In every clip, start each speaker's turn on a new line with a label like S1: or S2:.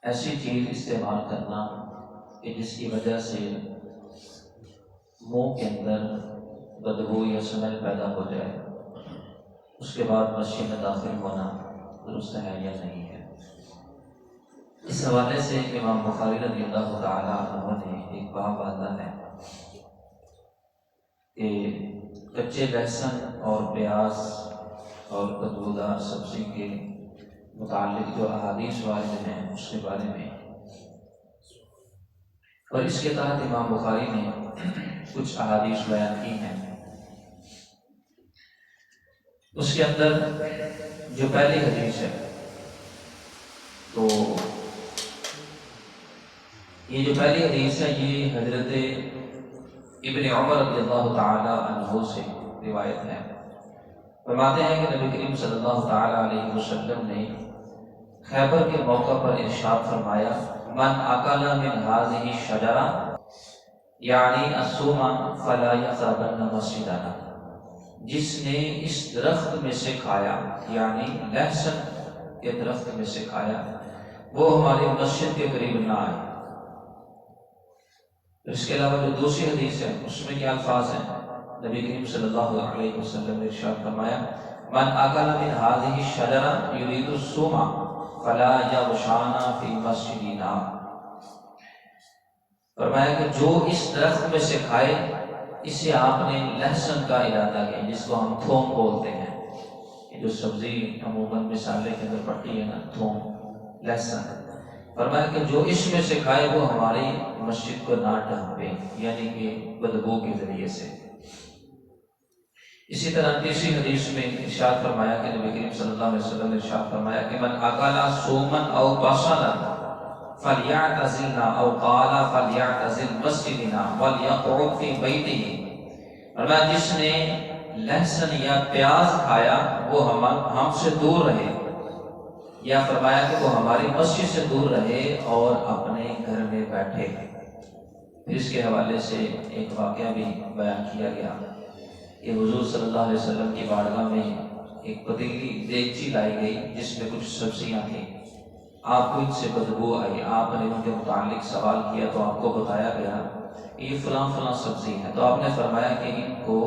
S1: ایسی چیز استعمال کرنا کہ جس کی وجہ سے منہ کے اندر بدبو یا سمیل پیدا ہو جائے، اس کے بعد مسجد میں داخل ہونا درست ہے یا نہیں ہے۔ اس حوالے سے امام بخاری رضی اللہ تعالیٰ عنہ نے ایک باب باندھا ہے کہ کچے لہسن اور پیاز اور بدبودار سبزی کے متعلق جو احادیث وارد ہیں اس کے بارے میں، اور اس کے تحت امام بخاری نے کچھ احادیث بیان کی ہیں۔ اس کے اندر جو پہلی حدیث ہے، تو یہ جو پہلی حدیث ہے یہ حضرت ابن عمر رضی اللہ تعالی عنہ سے روایت ہے۔ فرماتے ہیں کہ نبی کریم صلی اللہ تعالی علیہ وسلم نے خیبر کے موقع پر ارشاد فرمایا، من اکل من هذه الشجرہ یعنی الثوم فلا یقربن مسجدنا، جس نے اس درخت میں سے کھایا یعنی لہسن کے درخت میں سے کھایا وہ ہماری مسجد کے قریب نہ آئے۔ اس کے علاوہ جو دوسری حدیث ہے اس میں کیا الفاظ ہیں؟ نبی کریم صلی اللہ علیہ وسلم نے ارشاد فرمایا، من اکل من هذه الشجرہ یرید الثوم فلا یغشانا فی مسجدنا، فرمایا کہ جو اس درخت میں سے کھائے، اسے آپ نے لہسن کا ارادہ کیا، جس کو ہم تھوم بولتے ہیں، یہ جو سبزی عموماً مثالے کے اندر پڑتی ہے نا، تھوم، لہسن۔ فرمایا کہ جو اس میں سے کھائے وہ ہماری مسجد کو نہ ڈھانپے، یعنی کہ بدبو کے ذریعے سے۔ اسی طرح تیسری حدیث میں ارشاد فرمایا کہ نبی کریم صلی اللہ علیہ وسلم نے ارشاد فرمایا کہ من اکل ثوما او بصلا فلیعتزلنا او قال فلیعتزل مسجدنا ولیقعد فی بیتہ، فرمایا جس نے لہسن یا پیاز کھایا وہ ہم سے دور رہے، یا فرمایا کہ وہ ہماری مسجد سے دور رہے اور اپنے گھر میں بیٹھے۔ پھر اس کے حوالے سے ایک واقعہ بھی بیان کیا گیا کہ حضور صلی اللہ علیہ وسلم کی بارگاہ میں ایک پتیلی دیگچی لائی گئی جس میں کچھ سبزیاں تھیں، آپ کو ان سے بدبو آئی، آپ نے ان کے متعلق سوال کیا تو آپ کو بتایا گیا کہ یہ فلاں فلاں سبزی ہے، تو آپ نے فرمایا کہ ان کو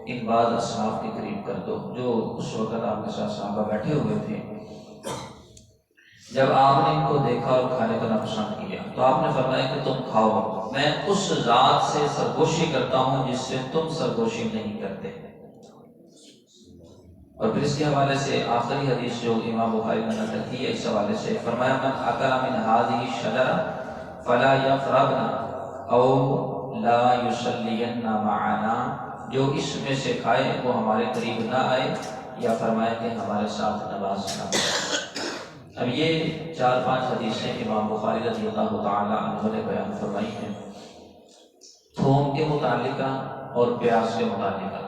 S1: ان بعض اصحاب کے قریب کر دو جو اس وقت آپ کے ساتھ صحابہ بیٹھے ہوئے تھے۔ جب آپ نے ان کو دیکھا اور کھانے کو ناپسند کیا تو آپ نے فرمایا کہ تم کھاؤ، میں اس ذات سے سرگوشی کرتا ہوں جس سے تم سرگوشی نہیں کرتے۔ اور پھر اس کے حوالے سے آخری حدیث جو امام بخاری نے نقل کی ہے اس حوالے سے فرمایا، من اکل من هذه الشجرہ فلا یقربنا او لا یصلین معنا، جو اس میں سے کھائے وہ ہمارے قریب نہ آئے یا فرمایا کہ ہمارے ساتھ نماز نہ پڑھے۔ اب یہ 4-5 حدیثیں امام بخاری رضی اللہ تعالی عنہ نے بیان فرمائی ہیں تھوم کے متعلقہ اور پیاز کے متعلقہ۔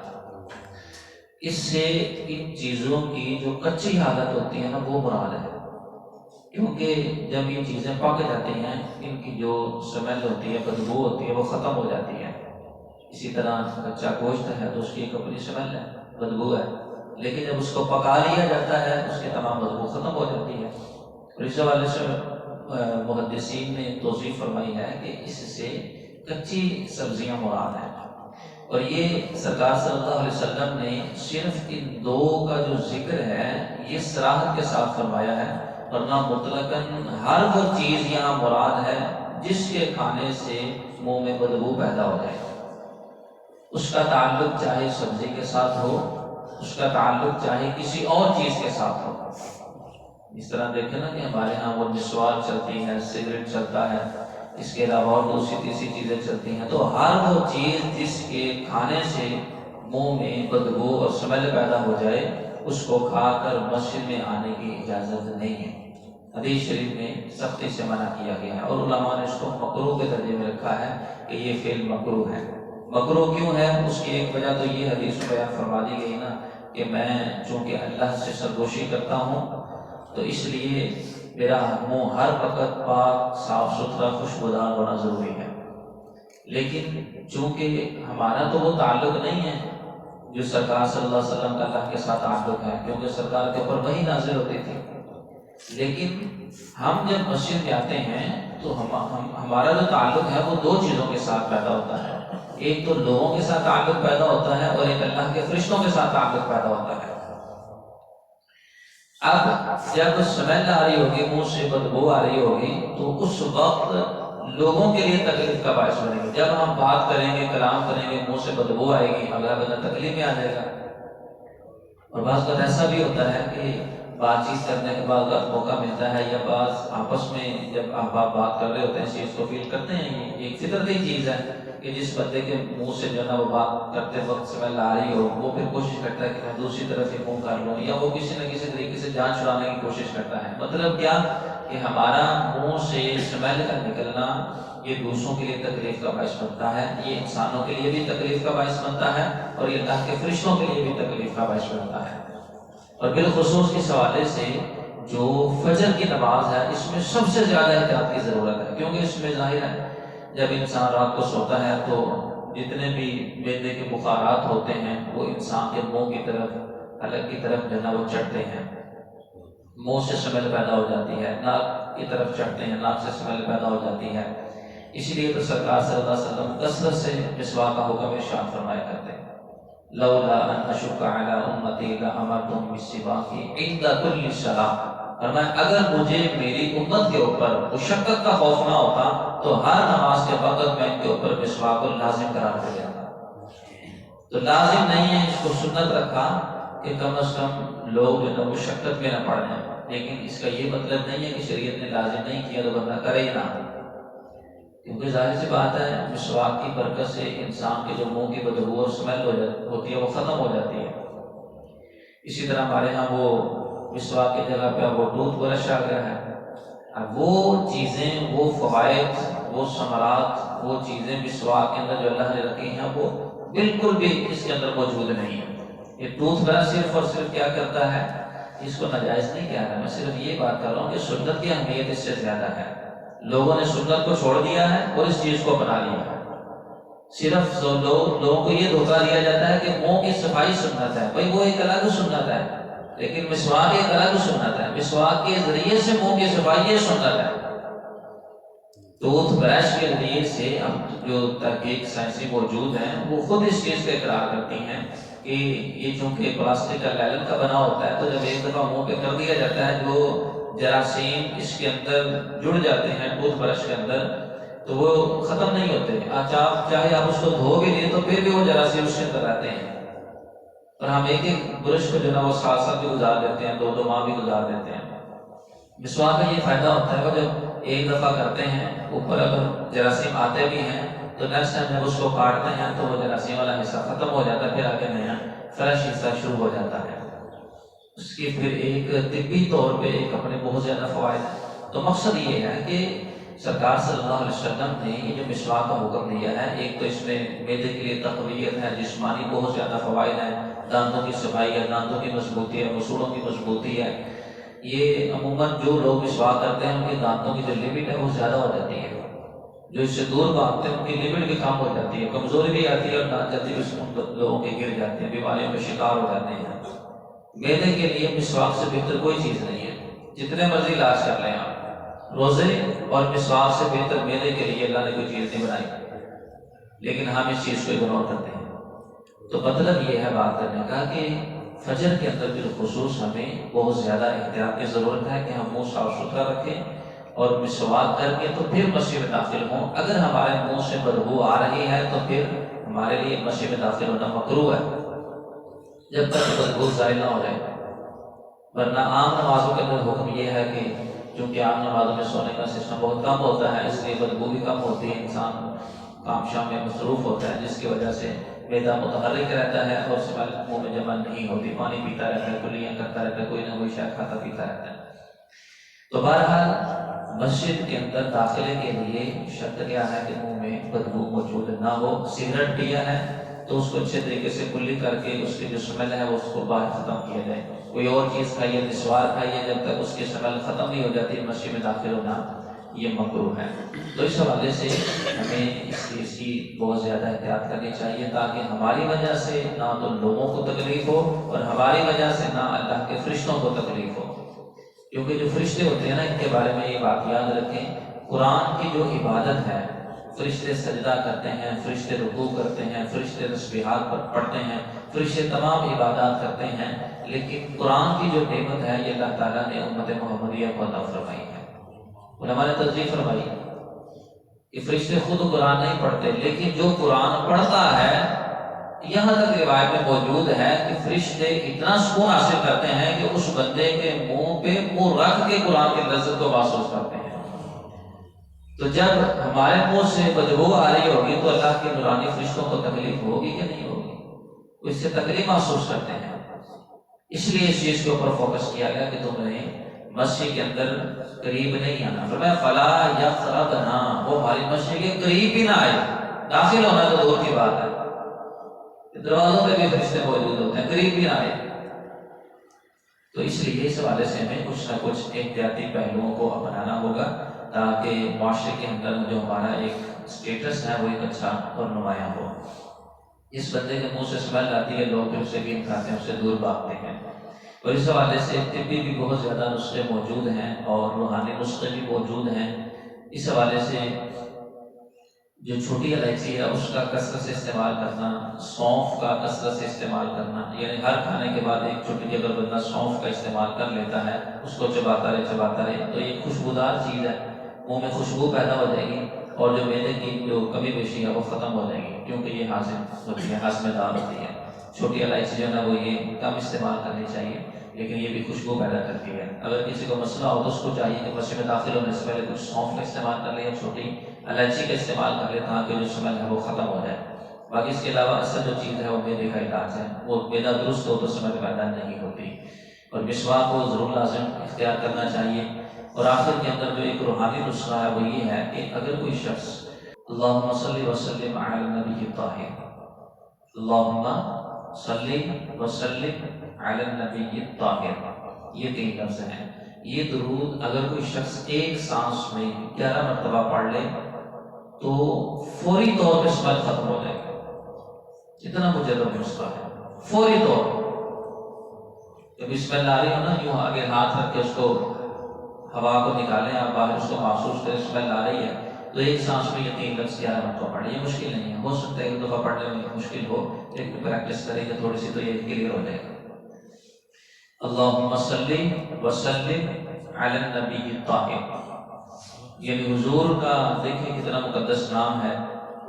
S1: اس سے ان چیزوں کی جو کچی حالت ہوتی ہے نا وہ مراد ہے، کیونکہ جب یہ چیزیں پک جاتی ہیں ان کی جو سمیل ہوتی ہے، بدبو ہوتی ہے، وہ ختم ہو جاتی ہے۔ اسی طرح کچا گوشت ہے تو اس کی ایک اپنی سمیل ہے، بدبو ہے، لیکن جب اس کو پکا لیا جاتا ہے اس کی تمام بدبو ختم ہو جاتی ہے۔ اور اس حوالے سے محدثین نے توضیح فرمائی ہے کہ اس سے کچی سبزیاں مراد ہیں، اور یہ سرکار صلی اللہ علیہ وسلم نے صرف ان دو کا جو ذکر ہے یہ صراحت کے ساتھ فرمایا ہے، ورنہ مطلقاً ہر وہ چیز یہاں مراد ہے جس کے کھانے سے منہ میں بدبو پیدا ہو جائے، اس کا تعلق چاہے سبزی کے ساتھ ہو، اس کا تعلق چاہے کسی اور چیز کے ساتھ ہو۔ اس طرح دیکھیں نا کہ ہمارے ہاں وہ مسواک چلتی ہے، سگریٹ چلتا ہے، اس کے علاوہ اور دوسری تیسری چیزیں چلتی ہیں، تو ہر وہ چیز جس کے کھانے سے منہ میں بدبو اور سمیل پیدا ہو جائے اس کو کھا کر مسجد میں آنے کی اجازت نہیں ہے۔ حدیث شریف میں سختی سے منع کیا گیا ہے، اور علماء نے اس کو مکروہ کے درجے میں رکھا ہے کہ یہ فعل مکروہ ہے۔ مکروہ کیوں ہے؟ اس کی ایک وجہ تو یہ حدیث بیان فرما دی گئی نا کہ میں چونکہ اللہ سے سرگوشی کرتا ہوں تو اس لیے میرا منہ ہر وقت پاک صاف ستھرا خوشبودار ہونا ضروری ہے، لیکن چونکہ ہمارا تو وہ تعلق نہیں ہے جو سرکار صلی اللہ علیہ وسلم کا اللہ کے ساتھ تعلق ہے، کیونکہ سرکار کے اوپر وحی نازل ہوتی تھی، لیکن ہم جب مسجد میں آتے ہیں تو ہمارا جو تعلق ہے وہ دو چیزوں کے ساتھ پیدا ہوتا ہے، ایک تو لوگوں کے ساتھ تعلق پیدا ہوتا ہے اور ایک اللہ کے فرشتوں کے ساتھ تعلق پیدا ہوتا ہے۔ اب جب سمیل آ رہی ہوگی، منہ سے بدبو آ رہی ہوگی، تو اس وقت لوگوں کے لیے تکلیف کا باعث بنے گی۔ جب ہم بات کریں گے، کلام کریں گے، منہ سے بدبو آئے گی، اگلا بندہ تکلیف میں آ جائے گا۔ اور بعض بات ایسا بھی ہوتا ہے کہ بات چیت کرنے کے بعد موقع ملتا ہے، یا بعض آپس میں جب آپ بات کر رہے ہوتے ہیں، اس چیز کو فیل کرتے ہیں، یہ ایک فطرتی چیز ہے کہ جس بندے کے منہ سے جو ہے وہ بات کرتے وقت سمیل آ رہی ہو، وہ پھر کوشش کرتا ہے کہ میں دوسری طرف ہی منہ کر لوں، یا وہ کسی نہ کسی طریقے سے جان چھڑانے کی کوشش کرتا ہے۔ مطلب کیا کہ ہمارا منہ سے سمیل کا نکلنا یہ دوسروں کے لیے تکلیف کا باعث بنتا ہے، یہ انسانوں کے لیے بھی تکلیف کا باعث بنتا ہے، اور یہ اللہ کے فرشتوں کے لیے بھی تکلیف کا باعث بنتا ہے۔ اور بالخصوص اس حوالے سے جو فجر کی نماز ہے، اس میں سب سے زیادہ احتیاط کی ضرورت ہے، کیونکہ اس میں ظاہر ہے جب انسان رات کو سوتا ہے تو جتنے بھی معدے کے بخارات ہوتے ہیں وہ انسان کے منہ کی طرف، حلق کی طرف جو ہے وہ چڑھتے ہیں، منہ سے سمیل پیدا ہو جاتی ہے، ناک کی طرف چڑھتے ہیں، ناک سے سمیل پیدا ہو جاتی ہے۔ اسی لیے تو سرکار صلی اللہ علیہ وسلم کثرت سے مسواک کا حکم ارشاد فرمایا کرتے ہیں، لولا ان اشق علی امتی لامرتهم بالسواک عند کل صلاۃ۔ فرمایا اگر مجھے میری امت کے اوپر مشقت کا خوف نہ ہوتا تو ہر نماز کے وقت میں ان کے اوپر مسواک کو لازم قرار دے دیتا۔ تو لازم نہیں ہے، اس کو سنت رکھا کہ کم از کم لوگ جو ہے مشقت میں نہ پڑ جائیں، لیکن اس کا یہ مطلب نہیں ہے کہ شریعت نے لازم نہیں کیا تو بندہ کرے ہی نہ، کیونکہ ظاہر سی بات ہے مسواک کی برکت سے انسان کے جو منہ کی بدبو اور سمیل ہوتی ہے وہ ختم ہو جاتی ہے۔ اسی طرح ہمارے ہاں وہ مسواک کی جگہ پہ وہ ٹوتھ برش آ گیا ہے۔ اب وہ چیزیں، وہ فوائد، وہ ثمرات، وہ چیزیں مسواک کے اندر جو اللہ نے رکھی ہیں وہ بالکل بھی اس کے اندر موجود نہیں ہے۔ یہ ٹوتھ برش صرف اور صرف کیا کرتا ہے، اس کو ناجائز نہیں کہہ رہا، میں صرف یہ بات کر رہا ہوں کہ سنت کی اہمیت اس سے زیادہ ہے۔ لوگوں نے سنت کو چھوڑ دیا ہے اور اس چیز کو اپنا لیا ہے۔ صرف لوگوں کو یہ دھوکہ دیا جاتا ہے کہ منہ کی صفائی سنت ہے، بھائی وہ ایک الگ سنت ہے، لیکن مسواک ایک الگ سنت ہے، مسواک کے ذریعے سے منہ کی صفائی یہ سنت ہے۔ ٹوتھ برش کے ذریعے سے اب جو تحقیق سائنسی موجود ہیں وہ خود اس چیز کا اقرار کرتی ہیں کہ یہ چونکہ پلاسٹک کا لائلن کا بنا ہوتا ہے، تو جب ایک دفعہ منہ پہ کر دیا جاتا ہے جو جراثیم اس کے اندر جڑ جاتے ہیں ٹوتھ برش کے اندر تو وہ ختم نہیں ہوتے، چاہے آپ اس کو دھو بھی لیں تو پھر بھی وہ جراثیم اس کے اندر رہتے ہیں۔ اور ہم ایک ایک برش کو جو نا وہ 7 بھی گزار دیتے ہیں، 2 ماہ بھی گزار دیتے ہیں۔ مسواک کا یہ فائدہ ہوتا ہے وہ جب ایک دفعہ کرتے ہیں، اوپر اگر جراثیم آتے بھی ہیں تو نیکسٹ ٹائم جب اس کو کاٹتے ہیں تو وہ جراثیم والا حصہ ختم ہو جاتا ہے، پھر آگے نیا فریش حصہ شروع ہو جاتا ہے۔ اس کی پھر ایک طبی طور پہ ایک اپنے بہت زیادہ فوائد ہیں۔ تو مقصد یہ ہے کہ سرکار صلی اللہ علیہ وسلم نے یہ جو مسواک کا حکم دیا ہے، ایک تو اس میں معدے کے لیے تقویت ہے، جسمانی بہت زیادہ فوائد ہیں، دانتوں کی صفائی ہے، دانتوں کی مضبوطی ہے، مسوڑوں کی مضبوطی ہے۔ یہ عموماً جو لوگ مسواک کرتے ہیں ان کے دانتوں کی جو لمٹ ہے وہ زیادہ ہو جاتی ہے، جو اس سے دور بھاگتے ہیں ان کی لمٹ بھی کم ہو جاتی ہے، کمزوری بھی آتی ہے اور دانت جلدی بھی لوگوں کے گر جاتے ہیں، بیماریوں کا شکار ہو جاتے ہیں۔ معدے کے لیے مسواک سے بہتر کوئی چیز نہیں ہے، جتنے مرضی علاج کر لیں آپ، روزے اور مسواک سے بہتر معدے کے لیے اللہ نے کوئی چیز نہیں بنائی، لیکن ہم اس چیز کو اگنور کرتے ہیں۔ تو مطلب یہ ہے بات کرنے کا کہ فجر کے اندر بالخصوص ہمیں بہت زیادہ احتیاط کی ضرورت ہے کہ ہم منہ صاف ستھرا رکھیں اور مسواک کر کے تو پھر مسجد میں داخل ہوں۔ اگر ہمارے منہ سے بدبو آ رہی ہے تو پھر ہمارے لیے مسجد میں داخل ہونا مکروہ ہے، جب تک بدبو ظاہر نہ ہو جائے۔ ورنہ عام نمازوں کے اندر حکم یہ ہے کہ چونکہ عام نمازوں میں سونے کا سسٹم بہت کم ہوتا ہے، اس لیے بدبو بھی کم ہوتی ہے، انسان کام شام میں مصروف ہوتا ہے، جس کی وجہ سے معدہ متحرک رہتا ہے اور سمیل منہ میں جمع نہیں ہوتی، پانی پیتا رہتا ہے، کلیاں کرتا رہتا ہے، کوئی نہ کوئی شاید کھاتا پیتا رہتا ہے۔ تو بہرحال مسجد کے اندر داخلے کے لیے شرط کیا ہے کہ منہ میں بدبو موجود نہ ہو۔ سگریٹ پیا ہے تو اس کو اچھے طریقے سے کلی کر کے اس کی جو سمیل ہے وہ اس کو باہر ختم کیا جائے۔ کوئی اور چیز کھائیے، نسوار کھائیے، جب تک اس کی سمیل ختم نہیں ہو جاتی مسجد میں داخل ہونا یہ مکروہ ہے۔ تو اس حوالے سے ہمیں اس چیز کی بہت زیادہ احتیاط کرنی چاہیے تاکہ ہماری وجہ سے نہ تو لوگوں کو تکلیف ہو اور ہماری وجہ سے نہ اللہ کے فرشتوں کو تکلیف ہو۔ کیونکہ جو فرشتے ہوتے ہیں نا، ان کے بارے میں یہ بات یاد رکھیں، قرآن کی جو عبادت ہے، فرشتے سجدہ کرتے ہیں، فرشتے رکوع کرتے ہیں، فرشتے تسبیحات پڑھتے ہیں، فرشتے تمام عبادات کرتے ہیں، لیکن قرآن کی جو نعمت ہے یہ اللہ تعالیٰ نے امت محمدیہ کو عطا فرمائی ہے۔ علماء نے ترجیح فرمائی کہ فرشتے خود قرآن نہیں پڑھتے، لیکن جو قرآن پڑھتا ہے، یہاں تک روایت میں موجود ہے کہ فرشتے اتنا سکون حاصل کرتے ہیں کہ اس بندے کے منہ پہ منہ رکھ کے قرآن کی لذت کو محسوس کرتے ہیں۔ تو جب ہمارے منہ سے بدبو آ رہی ہوگی تو اللہ کے نورانی فرشتوں کو تکلیف ہوگی کہ نہیں ہوگی؟ وہ اس سے تکلیف محسوس کرتے ہیں۔ اس لیے اس چیز کے اوپر فوکس کیا گیا کہ تمہیں مسجد کے اندر قریب نہیں آنا، فرمایا فلا یقربنا، وہ ہماری مسجد کے قریب بھی نہ آئے، داخل ہونا تو دور کی بات ہے، دروازوں پہ بھی فرشتے موجود ہوتے ہیں، قریب بھی نہ آئے۔ تو اس لیے اس حوالے سے ہمیں کچھ نہ کچھ احتیاطی پہلوؤں کو اپنانا ہوگا تاکہ معاشرے کے اندر جو ہمارا ایک اسٹیٹس ہے وہ ایک اچھا اور نمایاں ہو۔ اس بندے کے منہ سے اسمیل آتی ہے، لوگ پھر اسے بھی کھاتے ہیں، اسے دور بھاگتے ہیں۔ اور اس حوالے سے طبی بھی بہت زیادہ نسخے موجود ہیں اور روحانی نسخے بھی موجود ہیں۔ اس حوالے سے جو چھوٹی الائچی ہے اس کا کثرت سے استعمال کرنا، سونف کا کثرت سے استعمال کرنا، یعنی ہر کھانے کے بعد ایک چھوٹی اگر بندہ سونف کا استعمال کر لیتا ہے، اس کو چباتا رہے تو یہ خوشبودار چیز ہے، منہ میں خوشبو پیدا ہو جائے گی اور جو معدے کی جو کمی بیشی ہے وہ ختم ہو جائے گی، کیونکہ یہ ہاضم ہوتی ہے، ہاضمہ دار ہوتی ہے۔ چھوٹی الائچی جو ہے نا وہ یہ کم استعمال کرنی چاہیے، لیکن یہ بھی خوشبو پیدا کرتی ہے۔ اگر کسی کو مسئلہ ہو تو اس کو چاہیے کہ مسجد میں داخل ہونے سے پہلے کچھ سونف کا استعمال کر لے یا چھوٹی الائچی کا استعمال کر لے تاکہ جو اسمیل ہے وہ ختم ہو جائے۔ باقی اس کے علاوہ اصل جو چیز ہے وہ معدے کا علاج ہے، وہ معدہ درست ہو تو اسمیل پیدا نہیں ہوتی۔ اور مسواک کو ضرور لازم اختیار کرنا چاہیے۔ اور آخر کے اندر جو ایک روحانی نسخہ ہے وہ یہ ہے کہ اگر کوئی شخص اللہم صلی وسلم علی النبی الطاہر، اللہم صلی وسلم علی النبی الطاہر، یہ 3 لفظ ہیں، یہ درود اگر کوئی شخص ایک سانس میں 11 مرتبہ پڑھ لے تو فوری طور پہ اسمیل ختم ہو جائے گا۔ اتنا مجرب نسخہ ہے، فوری طور جب اسمیل آ رہی ہو نا، یوں آگے ہاتھ رکھ کے اس کو ہوا کو نکالیں، آپ باہر اس کو محسوس کریں اسمیل آ رہی ہے تو ایک سانس میں یہ 3 لفظ 11 مرتبہ پڑھیں۔ یہ مشکل نہیں ہے، ہو سکتا ہے ایک دفعہ پڑھنے میں مشکل ہو، لیکن پریکٹس کریں گے تھوڑی سی تو یہ کلیئر ہو جائے گا۔ اللہم صلی وسلم علی النبی الطاہر، یعنی حضور کا دیکھیں کتنا مقدس نام ہے،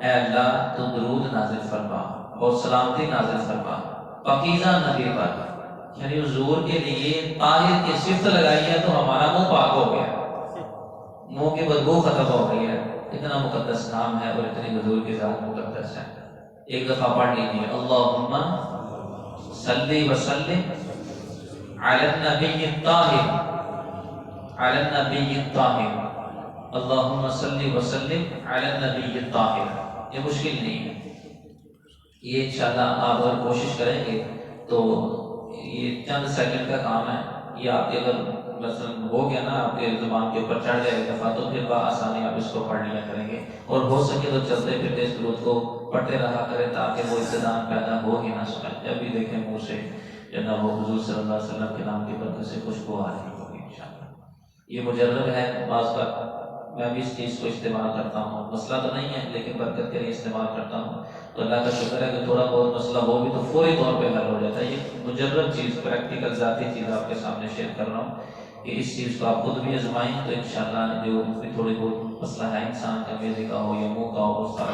S1: اے اللہ تو درود نازل فرما اور سلامتی نازل فرما پاکیزہ نبی پر، یعنی حضور کے لیے طاہر کی صفت لگائی ہے تو ہمارا منہ پاک ہو گیا، منہ کی بدبو ختم ہو گئی ہے۔ اتنا مقدس نام ہے اور اتنی حضور کی ذات مقدس ہے۔ ایک دفعہ پڑھ لیجیے، اللہم صلی وسلم علی النبی الطاہر، علی النبی الطاہر، اللہم صلی وسلم علی النبی الطاہر۔ یہ مشکل نہیں ہے، یہ انشاءاللہ آپ اگر کوشش کریں گے تو یہ چند سیکنڈ کا کام ہے۔ یہ آپ کے اگر مثلا ہو گیا نا، آپ کے زبان کے اوپر چڑھ جائے ایک دفعہ تو پھر بآسانی آپ اس کو پڑھ لیا کریں گے، اور ہو سکے تو چلتے پھرتے اس درود کو پڑھتے رہا کریں تاکہ وہ ابتدان پیدا ہو ہی نہ سکے، جب بھی دیکھیں منہ سے جناب وہ حضور صلی اللہ علیہ وسلم کے نام کی برکت سے خوشبو آ رہی ہوگی انشاءاللہ۔ یہ مجرب ہے، بعض بار میں بھی اس چیز کو استعمال کرتا ہوں، مسئلہ تو نہیں ہے لیکن برکت کے لیے استعمال کرتا ہوں، تو اللہ کا شکر ہے کہ تھوڑا بہت مسئلہ ہو بھی تو فوری طور پہ حل ہو جاتا ہے۔ یہ مجرب چیز، پریکٹیکل ذاتی چیز آپ کے سامنے شیئر کر رہا ہوں کہ اس چیز کو آپ خود بھی آزمائیں تو انشاءاللہ جو بھی تھوڑی بہت مسئلہ ہے انسان کا، میدے کا ہو یا منہ کا ہو، وہ سارا